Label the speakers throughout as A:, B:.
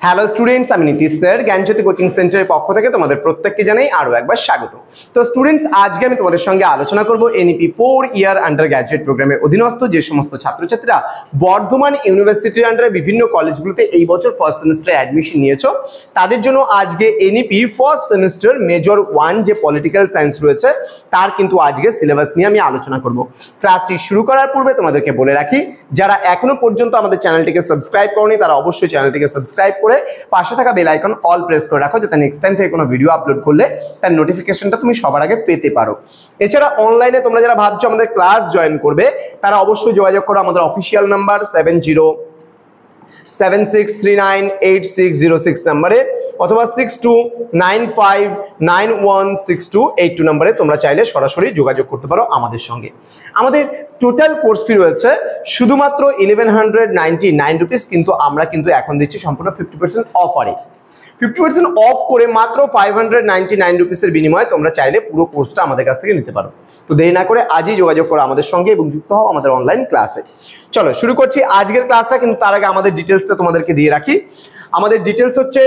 A: Hello students, আমি Nitish sir জ্ঞানজ্যোতি coaching সেন্টারের পক্ষ থেকে তোমাদের প্রত্যেককে জানাই আরো একবার স্বাগত। তো স্টুডেন্টস, আজকে আমি তোমাদের সঙ্গে আলোচনা করব এনইপি 4 ইয়ার আন্ডার গ্র্যাজুয়েট প্রোগ্রামের অধীনস্থ যে সমস্ত ছাত্রছাত্রীরা বর্ধমান ইউনিভার্সিটির আন্ডারে বিভিন্ন কলেজগুলোতে এই বছর ফার্স্ট সেমিস্টারে অ্যাডমিশন নিয়েছো, তাদের জন্য আজকে এনইপি ফার্স্ট সেমিস্টার মেজর 1 যে পলিটিক্যাল সায়েন্স রয়েছে তার কিন্তু আজকে সিলেবাস নিয়ে আমি আলোচনা করব। ক্লাসটি শুরু করার পূর্বে তোমাদেরকে বলে রাখি, যারা এখনো পর্যন্ত আমাদের চ্যানেলটিকে সাবস্ক্রাইব করনি তারা অবশ্যই চ্যানেলটিকে সাবস্ক্রাইব করে পাশে থাকা বেল আইকন অল প্রেস করে রাখো, যাতে নেক্সট টাইম থেকে কোনো ভিডিও আপলোড করলে তার নোটিফিকেশনটা তুমি সবার আগে পেতে পারো। এছাড়া অনলাইনে তোমরা যারা ভাবছো আমাদের ক্লাস জয়েন করবে তারা অবশ্যই যোগাযোগ করো আমাদের অফিসিয়াল নাম্বার 7076398606 নম্বরে অথবা 6295916282 নম্বরে তোমরা চাইলে সরাসরি যোগাযোগ করতে পারো আমাদের সঙ্গে। আমাদের টোটাল কোর্স ফি রয়েছে শুধুমাত্র 1199 রুপিস, কিন্তু আমরা কিন্তু এখন দিচ্ছি সম্পূর্ণ 50% অফারে। 50% অফ করে মাত্র 599 রুপিসের বিনিময়ে তোমরা চাইলে পুরো কোর্সটা আমাদের কাছ থেকে নিতে পারো। তো দেরি না করে আজই যোগাযোগ করো আমাদের সঙ্গে এবং যুক্ত হও আমাদের অনলাইন ক্লাসে। চলো শুরু করছি আজকের ক্লাসটা, কিন্তু তার আগে আমাদের ডিটেলসটা তোমাদেরকে দিয়ে রাখি। আমাদের ডিটেলস হচ্ছে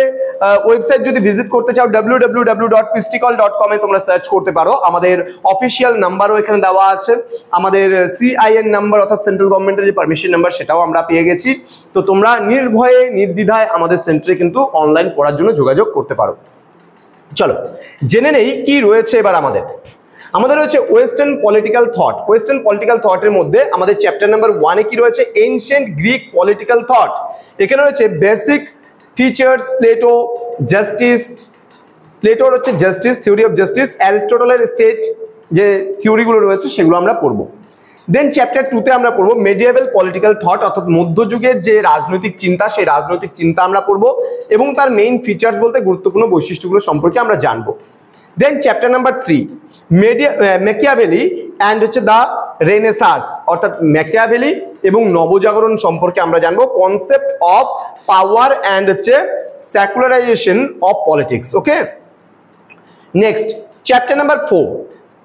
A: ওয়েবসাইট যদি ভিজিট করতে চাও www.pisticall.com এ তোমরা সার্চ করতে পারো। আমাদের অফিসিয়াল নাম্বারও এখানে দেওয়া আছে, আমাদের সিআইএন নাম্বার অর্থাৎ সেন্ট্রাল গভর্নমেন্টের যে পারমিশন নাম্বার সেটাও আমরা পেয়ে গেছি। তো তোমরা নির্ভয়ে নির্দ্বিধায় আমাদের সেন্টারে কিন্তু অনলাইন পড়ার জন্য যোগাযোগ করতে পারো। চলো জেনে নেই কি রয়েছে এবার আমাদের রয়েছে western political thought. Western political থটের মধ্যে আমাদের চ্যাপ্টার নাম্বার 1 এ কি রয়েছে, এনশিয়েন্ট গ্রিক পলিটিক্যাল থট। এখানে রয়েছে বেসিক ফিচার্স, প্লেটোর হচ্ছে জাস্টিস, থিওরি অফ জাস্টিস, অ্যারিস্টটলের স্টেট যে থিওরিগুলো রয়েছে সেগুলো আমরা পড়বো। দেন চ্যাপ্টার 2 তে আমরা পড়বো মেডিয়েভাল পলিটিক্যাল থট, অর্থাৎ মধ্যযুগের যে রাজনৈতিক চিন্তা সেই রাজনৈতিক চিন্তা আমরা পড়বো এবং তার মেইন ফিচার্স বলতে গুরুত্বপূর্ণ বৈশিষ্ট্যগুলো সম্পর্কে আমরা জানবো। দেন চ্যাপ্টার নাম্বার 3 ম্যাকিয়াভেলি অ্যান্ড হচ্ছে দ্য রেনেসাঁস, অর্থাৎ ম্যাকিয়াভেলি এবং নবজাগরণ সম্পর্কে আমরা জানবো। কনসেপ্ট অফ পাওয়ার অ্যান্ড হচ্ছে secularisation of politics. Okay, next chapter number 4।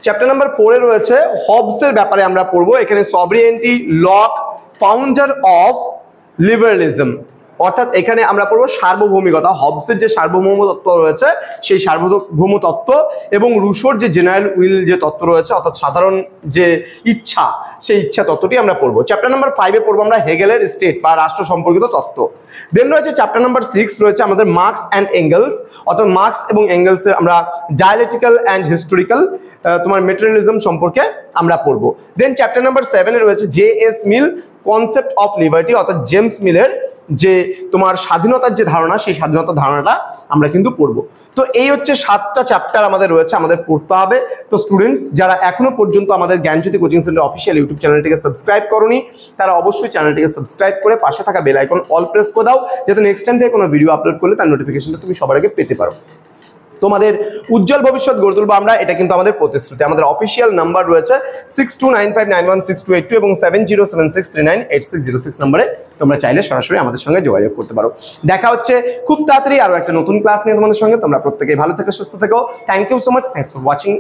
A: Chapter number 4 এ রয়েছে হবসের ব্যাপারে আমরা পড়বো। এখানে সভরিয়েন্টি, লক, ফাউন্ডার অফ লিবারালিজম, অর্থাৎ এখানে আমরা পড়বো সার্বভৌমিকতা। হবসের যে সার্বভৌম তত্ত্ব রয়েছে সেই সার্বভৌম তত্ত্ব এবং রুশোর যে জেনারেল উইল যে তত্ত্ব রয়েছে, অর্থাৎ সাধারণ যে ইচ্ছা, সেই ইচ্ছা তত্ত্বটি আমরা পড়বো। চ্যাপ্টার নাম্বার 5 এ পড়বো আমরা হেগেলের স্টেট বা রাষ্ট্র সম্পর্কিত তত্ত্ব। দেন রয়েছে চ্যাপ্টার নাম্বার 6 রয়েছে আমাদের মার্কস অ্যান্ড এঙ্গেলস, অর্থাৎ মার্কস এবং এঙ্গেলসের আমরা ডায়ালেকটিক্যাল অ্যান্ড হিস্টোরিক্যাল তোমার মেটেরিয়ালিজম সম্পর্কে আমরা পড়বো। দেন চ্যাপ্টার নাম্বার 7 এ রয়েছে জে.এস. মিল, কনসেপ্ট অফ লিবার্টি, অর্থাৎ জেমস মিলের যে তোমার স্বাধীনতার যে ধারণা সেই স্বাধীনতার ধারণাটা আমরা কিন্তু পড়বো। তো এই হচ্ছে 7টা চ্যাপ্টার আমাদের রয়েছে, আমাদের পড়তে হবে। তো স্টুডেন্টস, যারা এখনো পর্যন্ত আমাদের জ্ঞানজ্যোতি কোচিং সেন্টার অফিসিয়াল ইউটিউব চ্যানেলটিকে সাবস্ক্রাইব করোনি তারা অবশ্যই চ্যানেলটিকে সাবস্ক্রাইব করে পাশে থাকা বেল আইকন অল প্রেস করে দাও, যাতে নেক্সট টাইম থেকে কোনো ভিডিও আপলোড করলে তার নোটিফিকেশনটা তুমি সবার আগে পেতে পারো। তোমাদের উজ্জ্বল ভবিষ্যৎ গড়ে তুলবো আমরা, এটা কিন্তু আমাদের প্রতিশ্রুতি। আমাদের অফিসিয়াল নাম্বার রয়েছে 6295916282 এবং 7076398606 নম্বরে তোমরা চাইলে সরাসরি আমাদের সঙ্গে যোগাযোগ করতে পারো। দেখা হচ্ছে খুব তাড়াতাড়ি আরো একটা নতুন ক্লাস নিয়ে তোমাদের সঙ্গে। তোমরা প্রত্যেকেই ভালো থেকো, সুস্থ থেকো। Thank you so much, thanks for watching.